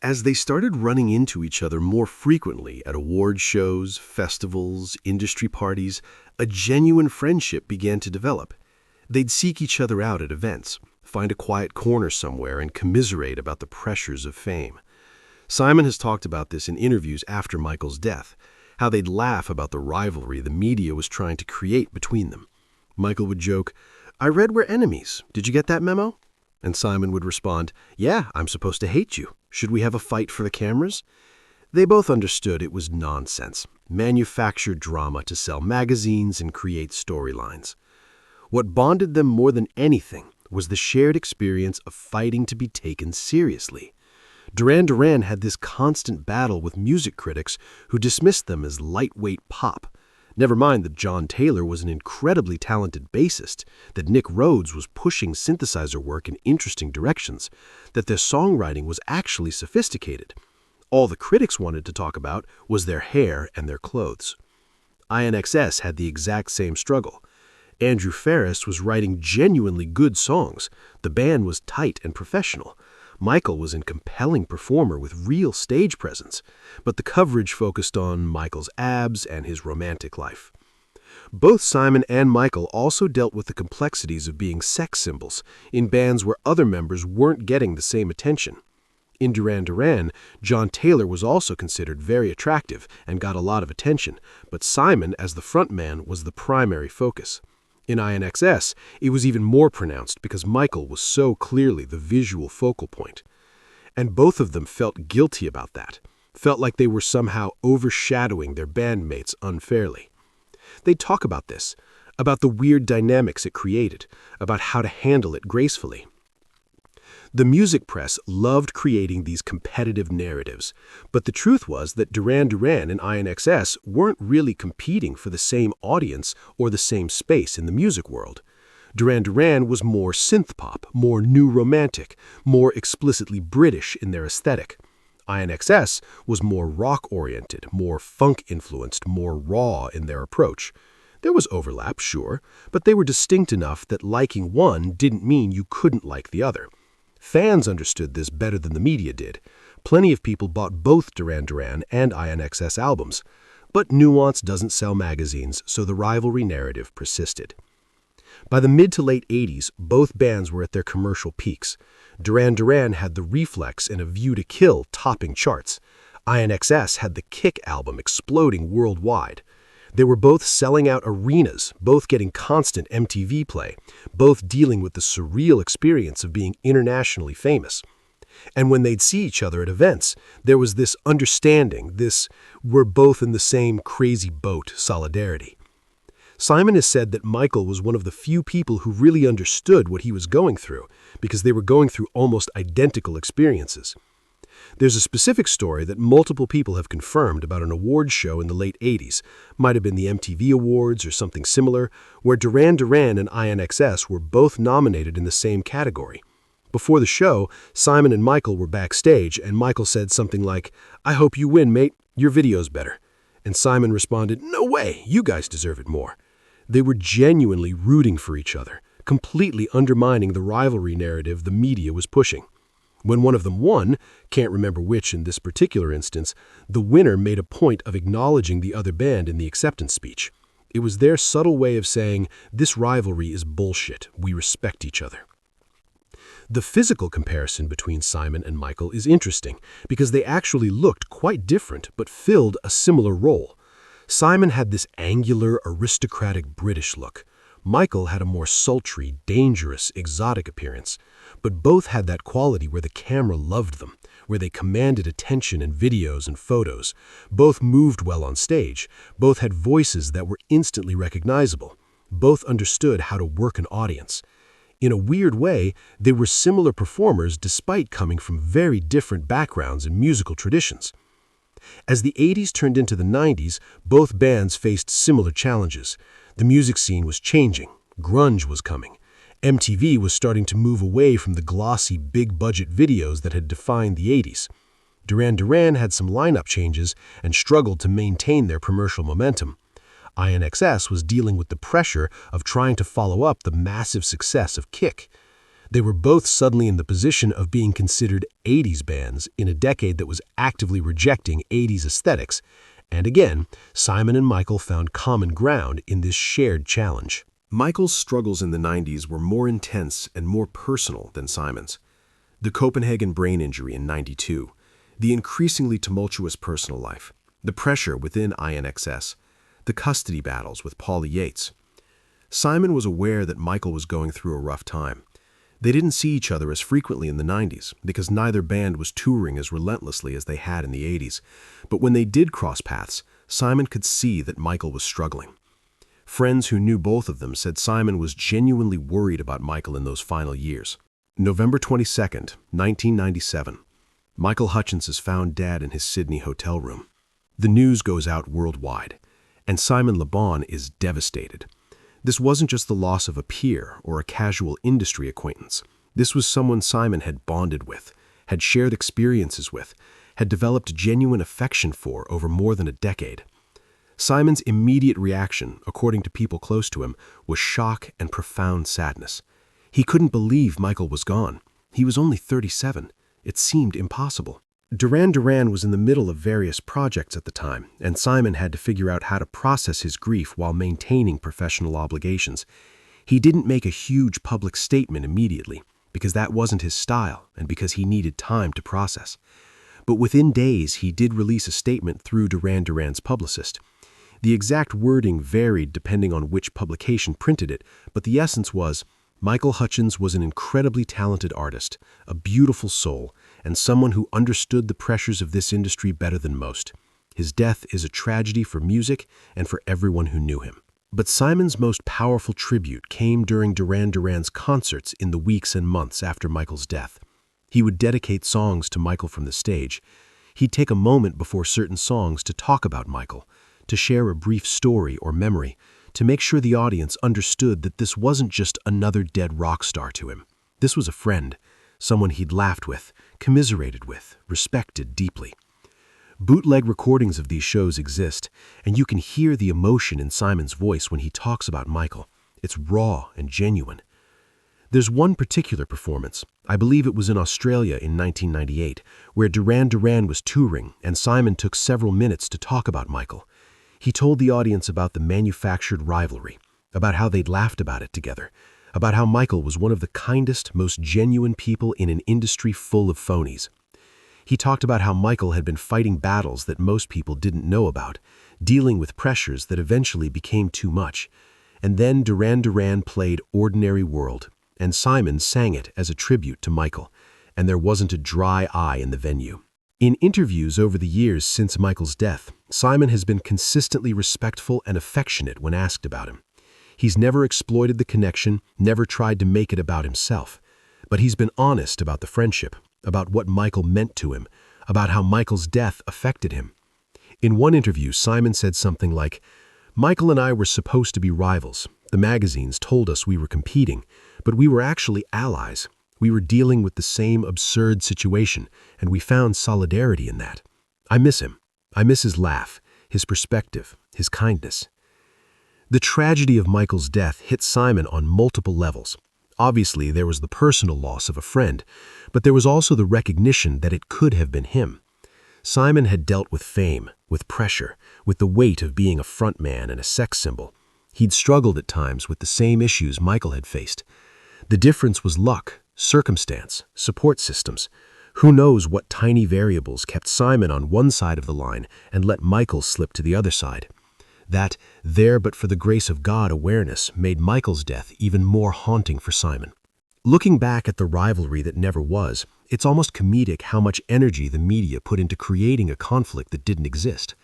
As they started running into each other more frequently at award shows, festivals, industry parties, a genuine friendship began to develop. They'd seek each other out at events, find a quiet corner somewhere, and commiserate about the pressures of fame. Simon has talked about this in interviews after Michael's death, how they'd laugh about the rivalry the media was trying to create between them. Michael would joke, "I read we're enemies. Did you get that memo?" And Simon would respond, "Yeah, I'm supposed to hate you. Should we have a fight for the cameras?" They both understood it was nonsense, manufactured drama to sell magazines and create storylines. What bonded them more than anything was the shared experience of fighting to be taken seriously. Duran Duran had this constant battle with music critics who dismissed them as lightweight pop. Never mind that John Taylor was an incredibly talented bassist, that Nick Rhodes was pushing synthesizer work in interesting directions, that their songwriting was actually sophisticated. All the critics wanted to talk about was their hair and their clothes. INXS had the exact same struggle. Andrew Ferris was writing genuinely good songs. The band was tight and professional. Michael was a compelling performer with real stage presence, but the coverage focused on Michael's abs and his romantic life. Both Simon and Michael also dealt with the complexities of being sex symbols in bands where other members weren't getting the same attention. In Duran Duran, John Taylor was also considered very attractive and got a lot of attention, but Simon, as the frontman, was the primary focus. In INXS, it was even more pronounced because Michael was so clearly the visual focal point. And both of them felt guilty about that, felt like they were somehow overshadowing their bandmates unfairly. They'd talk about this, about the weird dynamics it created, about how to handle it gracefully. The music press loved creating these competitive narratives, but the truth was that Duran Duran and INXS weren't really competing for the same audience or the same space in the music world. Duran Duran was more synth-pop, more new romantic, more explicitly British in their aesthetic. INXS was more rock-oriented, more funk-influenced, more raw in their approach. There was overlap, sure, but they were distinct enough that liking one didn't mean you couldn't like the other. Fans understood this better than the media did. Plenty of people bought both Duran Duran and INXS albums. But nuance doesn't sell magazines, so the rivalry narrative persisted. By the mid to late 80s, both bands were at their commercial peaks. Duran Duran had The Reflex and A View to Kill topping charts. INXS had the Kick album exploding worldwide. They were both selling out arenas, both getting constant MTV play, both dealing with the surreal experience of being internationally famous. And when they'd see each other at events, there was this understanding, this "we're both in the same crazy boat" solidarity. Simon has said that Michael was one of the few people who really understood what he was going through, because they were going through almost identical experiences. There's a specific story that multiple people have confirmed about an award show in the late 80s, might have been the MTV Awards or something similar, where Duran Duran and INXS were both nominated in the same category. Before the show, Simon and Michael were backstage, and Michael said something like, "I hope you win, mate. Your video's better." And Simon responded, "No way, you guys deserve it more." They were genuinely rooting for each other, completely undermining the rivalry narrative the media was pushing. When one of them won, can't remember which in this particular instance, the winner made a point of acknowledging the other band in the acceptance speech. It was their subtle way of saying, "This rivalry is bullshit. We respect each other." The physical comparison between Simon and Michael is interesting because they actually looked quite different but filled a similar role. Simon had this angular, aristocratic British look. Michael had a more sultry, dangerous, exotic appearance, but both had that quality where the camera loved them, where they commanded attention in videos and photos. Both moved well on stage. Both had voices that were instantly recognizable. Both understood how to work an audience. In a weird way, they were similar performers despite coming from very different backgrounds and musical traditions. As the 80s turned into the 90s, both bands faced similar challenges. The music scene was changing. Grunge was coming. MTV was starting to move away from the glossy, big-budget videos that had defined the 80s. Duran Duran had some lineup changes and struggled to maintain their commercial momentum. INXS was dealing with the pressure of trying to follow up the massive success of Kick. They were both suddenly in the position of being considered 80s bands in a decade that was actively rejecting 80s aesthetics. And again, Simon and Michael found common ground in this shared challenge. Michael's struggles in the 90s were more intense and more personal than Simon's. The Copenhagen brain injury in '92, the increasingly tumultuous personal life, the pressure within INXS, the custody battles with Paula Yates. Simon was aware that Michael was going through a rough time. They didn't see each other as frequently in the 90s because neither band was touring as relentlessly as they had in the 80s. But when they did cross paths, Simon could see that Michael was struggling. Friends who knew both of them said Simon was genuinely worried about Michael in those final years. November 22nd, 1997. Michael Hutchence is found dead in his Sydney hotel room. The news goes out worldwide, and Simon Le Bon is devastated. This wasn't just the loss of a peer or a casual industry acquaintance. This was someone Simon had bonded with, had shared experiences with, had developed genuine affection for over more than a decade. Simon's immediate reaction, according to people close to him, was shock and profound sadness. He couldn't believe Michael was gone. He was only 37. It seemed impossible. Duran Duran was in the middle of various projects at the time, and Simon had to figure out how to process his grief while maintaining professional obligations. He didn't make a huge public statement immediately, because that wasn't his style and because he needed time to process. But within days, he did release a statement through Duran Duran's publicist. The exact wording varied depending on which publication printed it, but the essence was, Michael Hutchence was an incredibly talented artist, a beautiful soul, and someone who understood the pressures of this industry better than most. His death is a tragedy for music and for everyone who knew him. But Simon's most powerful tribute came during Duran Duran's concerts in the weeks and months after Michael's death. He would dedicate songs to Michael from the stage. He'd take a moment before certain songs to talk about Michael, to share a brief story or memory, to make sure the audience understood that this wasn't just another dead rock star to him. This was a friend, someone he'd laughed with, commiserated with, respected deeply. Bootleg recordings of these shows exist, and you can hear the emotion in Simon's voice when he talks about Michael. It's raw and genuine. There's one particular performance, I believe it was in Australia in 1998, where Duran Duran was touring and Simon took several minutes to talk about Michael. He told the audience about the manufactured rivalry, about how they'd laughed about it together, about how Michael was one of the kindest, most genuine people in an industry full of phonies. He talked about how Michael had been fighting battles that most people didn't know about, dealing with pressures that eventually became too much. And then Duran Duran played Ordinary World, and Simon sang it as a tribute to Michael, and there wasn't a dry eye in the venue. In interviews over the years since Michael's death, Simon has been consistently respectful and affectionate when asked about him. He's never exploited the connection, never tried to make it about himself. But he's been honest about the friendship, about what Michael meant to him, about how Michael's death affected him. In one interview, Simon said something like, "Michael and I were supposed to be rivals. The magazines told us we were competing, but we were actually allies. We were dealing with the same absurd situation, and we found solidarity in that. I miss him. I miss his laugh, his perspective, his kindness." The tragedy of Michael's death hit Simon on multiple levels. Obviously, there was the personal loss of a friend, but there was also the recognition that it could have been him. Simon had dealt with fame, with pressure, with the weight of being a frontman and a sex symbol. He'd struggled at times with the same issues Michael had faced. The difference was luck, circumstance, support systems. Who knows what tiny variables kept Simon on one side of the line and let Michael slip to the other side. That there but for the grace of God awareness made Michael's death even more haunting for Simon. Looking back at the rivalry that never was, it's almost comedic how much energy the media put into creating a conflict that didn't exist.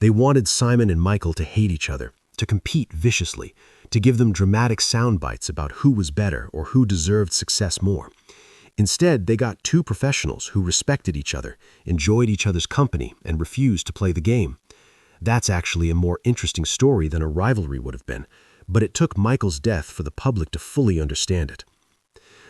They wanted Simon and Michael to hate each other, to compete viciously, to give them dramatic sound bites about who was better or who deserved success more. Instead, they got two professionals who respected each other, enjoyed each other's company, and refused to play the game. That's actually a more interesting story than a rivalry would have been, but it took Michael's death for the public to fully understand it.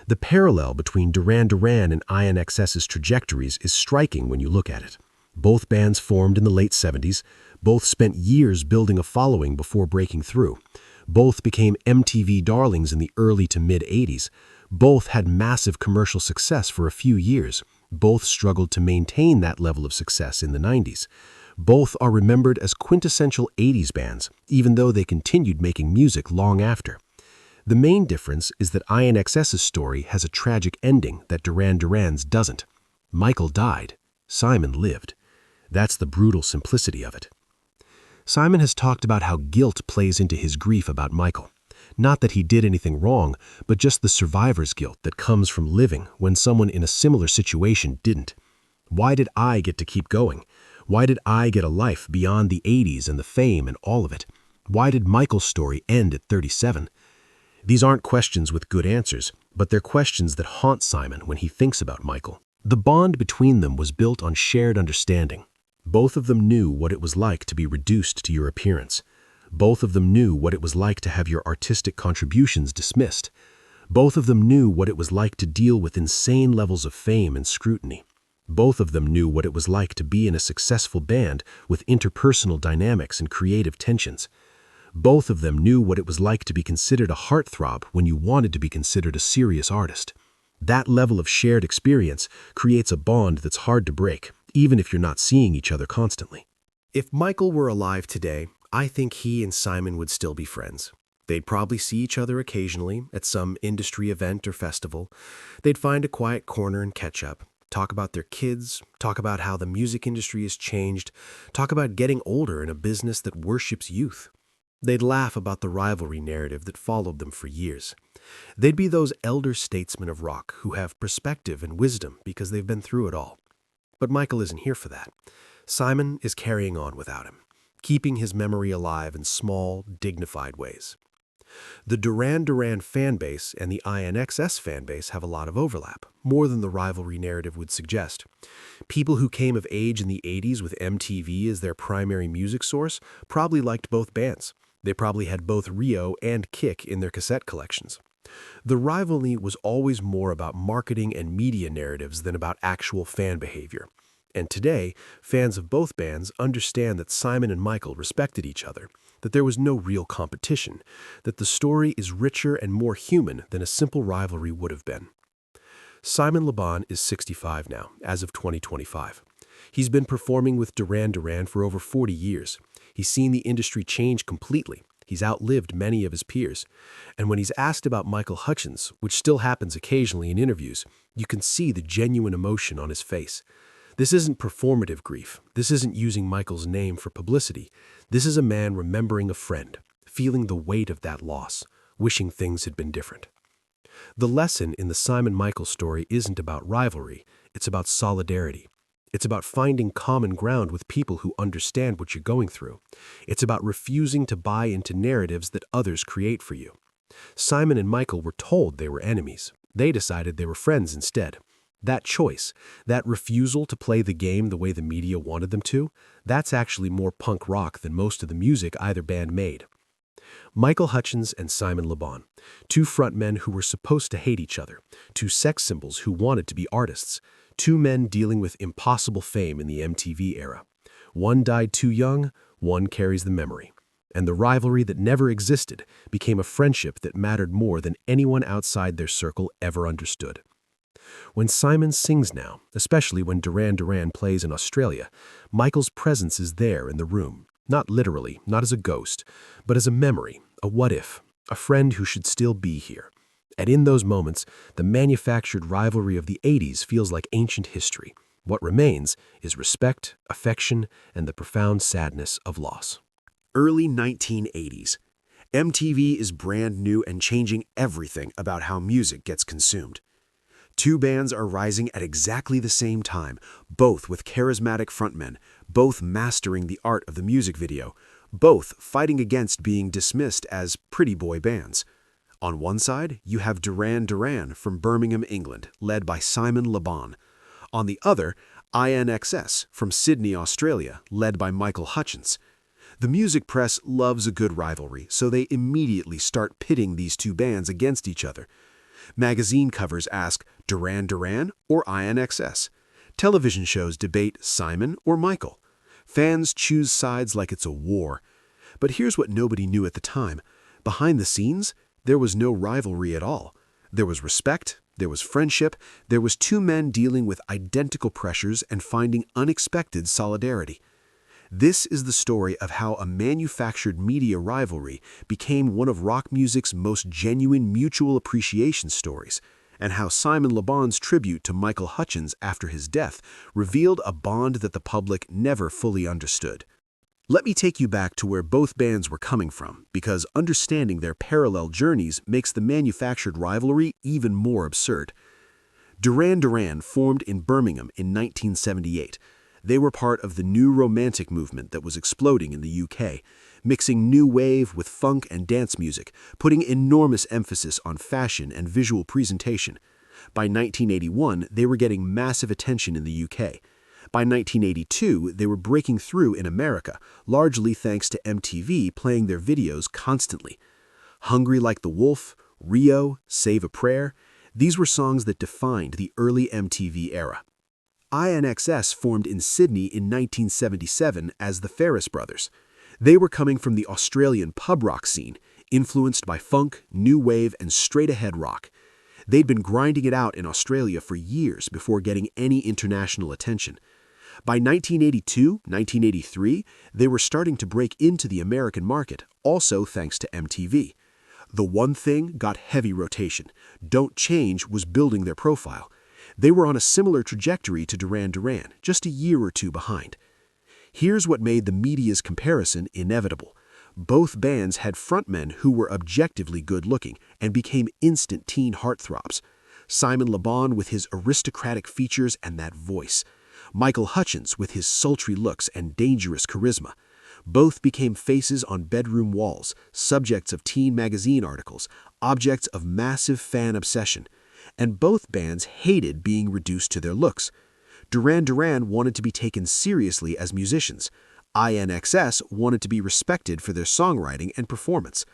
The parallel between Duran Duran and INXS's trajectories is striking when you look at it. Both bands formed in the late 70s, both spent years building a following before breaking through. Both became MTV darlings in the early to mid-80s. Both had massive commercial success for a few years. Both struggled to maintain that level of success in the 90s. Both are remembered as quintessential 80s bands, even though they continued making music long after. The main difference is that INXS's story has a tragic ending that Duran Duran's doesn't. Michael died. Simon lived. That's the brutal simplicity of it. Simon has talked about how guilt plays into his grief about Michael. Not that he did anything wrong, but just the survivor's guilt that comes from living when someone in a similar situation didn't. Why did I get to keep going? Why did I get a life beyond the 80s and the fame and all of it? Why did Michael's story end at 37? These aren't questions with good answers, but they're questions that haunt Simon when he thinks about Michael. The bond between them was built on shared understanding. Both of them knew what it was like to be reduced to your appearance. Both of them knew what it was like to have your artistic contributions dismissed. Both of them knew what it was like to deal with insane levels of fame and scrutiny. Both of them knew what it was like to be in a successful band with interpersonal dynamics and creative tensions. Both of them knew what it was like to be considered a heartthrob when you wanted to be considered a serious artist. That level of shared experience creates a bond that's hard to break, even if you're not seeing each other constantly. If Michael were alive today, I think he and Simon would still be friends. They'd probably see each other occasionally at some industry event or festival. They'd find a quiet corner and catch up, talk about their kids, talk about how the music industry has changed, talk about getting older in a business that worships youth. They'd laugh about the rivalry narrative that followed them for years. They'd be those elder statesmen of rock who have perspective and wisdom because they've been through it all. But Michael isn't here for that. Simon is carrying on without him, keeping his memory alive in small, dignified ways. The Duran Duran fanbase and the INXS fanbase have a lot of overlap, more than the rivalry narrative would suggest. People who came of age in the 80s with MTV as their primary music source probably liked both bands. They probably had both Rio and Kick in their cassette collections. The rivalry was always more about marketing and media narratives than about actual fan behavior. And today, fans of both bands understand that Simon and Michael respected each other, that there was no real competition, that the story is richer and more human than a simple rivalry would have been. Simon Le Bon is 65 now, as of 2025. He's been performing with Duran Duran for over 40 years. He's seen the industry change completely. He's outlived many of his peers. And when he's asked about Michael Hutchence, which still happens occasionally in interviews, you can see the genuine emotion on his face. This isn't performative grief. This isn't using Michael's name for publicity. This is a man remembering a friend, feeling the weight of that loss, wishing things had been different. The lesson in the Simon-Michael story isn't about rivalry. It's about solidarity. It's about finding common ground with people who understand what you're going through. It's about refusing to buy into narratives that others create for you. Simon and Michael were told they were enemies. They decided they were friends instead. That choice, that refusal to play the game the way the media wanted them to, that's actually more punk rock than most of the music either band made. Michael Hutchence and Simon Le Bon, two frontmen who were supposed to hate each other, two sex symbols who wanted to be artists, two men dealing with impossible fame in the MTV era. One died too young, one carries the memory. And the rivalry that never existed became a friendship that mattered more than anyone outside their circle ever understood. When Simon sings now, especially when Duran Duran plays in Australia, Michael's presence is there in the room, not literally, not as a ghost, but as a memory, a what-if, a friend who should still be here. And in those moments, the manufactured rivalry of the 80s feels like ancient history. What remains is respect, affection, and the profound sadness of loss. Early 1980s. MTV is brand new and changing everything about how music gets consumed. Two bands are rising at exactly the same time, both with charismatic frontmen, both mastering the art of the music video, both fighting against being dismissed as pretty boy bands. On one side, you have Duran Duran from Birmingham, England, led by Simon Le Bon. On the other, INXS from Sydney, Australia, led by Michael Hutchence. The music press loves a good rivalry, so they immediately start pitting these two bands against each other. Magazine covers ask Duran Duran or INXS. Television shows debate Simon or Michael. Fans choose sides like it's a war. But here's what nobody knew at the time. Behind the scenes, there was no rivalry at all. There was respect, there was friendship, there was two men dealing with identical pressures and finding unexpected solidarity. This is the story of how a manufactured media rivalry became one of rock music's most genuine mutual appreciation stories, and how Simon Le Bon's tribute to Michael Hutchence after his death revealed a bond that the public never fully understood. Let me take you back to where both bands were coming from, because understanding their parallel journeys makes the manufactured rivalry even more absurd. Duran Duran formed in Birmingham in 1978. They were part of the new romantic movement that was exploding in the UK, mixing new wave with funk and dance music, putting enormous emphasis on fashion and visual presentation. By 1981, they were getting massive attention in the UK. By 1982, they were breaking through in America, largely thanks to MTV playing their videos constantly. Hungry Like the Wolf, Rio, Save a Prayer, these were songs that defined the early MTV era. INXS formed in Sydney in 1977 as the Ferris Brothers. They were coming from the Australian pub rock scene, influenced by funk, new wave, and straight-ahead rock. They'd been grinding it out in Australia for years before getting any international attention. By 1982-1983, they were starting to break into the American market, also thanks to MTV. The One Thing got heavy rotation. Don't Change was building their profile. They were on a similar trajectory to Duran Duran, just a year or two behind. Here's what made the media's comparison inevitable. Both bands had frontmen who were objectively good-looking and became instant teen heartthrobs. Simon Le Bon with his aristocratic features and that voice. Michael Hutchence with his sultry looks and dangerous charisma. Both became faces on bedroom walls, subjects of teen magazine articles, objects of massive fan obsession. And both bands hated being reduced to their looks. Duran Duran wanted to be taken seriously as musicians. INXS wanted to be respected for their songwriting and performance.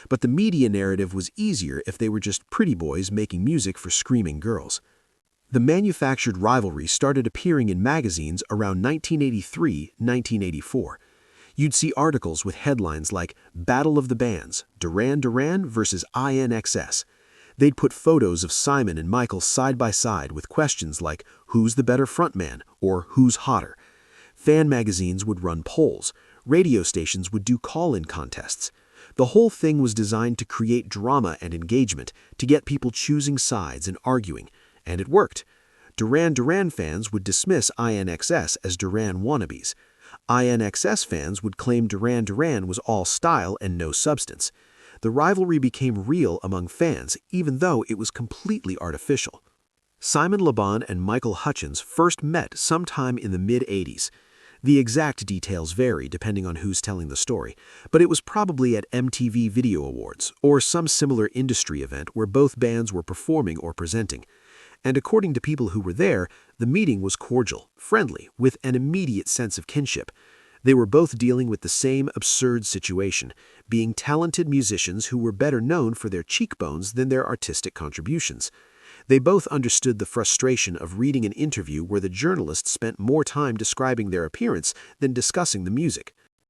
But the media narrative was easier if they were just pretty boys making music for screaming girls. The manufactured rivalry started appearing in magazines around 1983-1984. You'd see articles with headlines like Battle of the Bands, Duran Duran versus INXS. They'd put photos of Simon and Michael side by side with questions like, who's the better frontman, or who's hotter? Fan magazines would run polls. Radio stations would do call-in contests. The whole thing was designed to create drama and engagement, to get people choosing sides and arguing. And it worked. Duran Duran fans would dismiss INXS as Duran wannabes. INXS fans would claim Duran Duran was all style and no substance. The rivalry became real among fans, even though it was completely artificial. Simon Le Bon and Michael Hutchence first met sometime in the mid-80s. The exact details vary depending on who's telling the story, but it was probably at MTV Video Awards or some similar industry event where both bands were performing or presenting. And according to people who were there, the meeting was cordial, friendly, with an immediate sense of kinship. They were both dealing with the same absurd situation, being talented musicians who were better known for their cheekbones than their artistic contributions. They both understood the frustration of reading an interview where the journalist spent more time describing their appearance than discussing the music.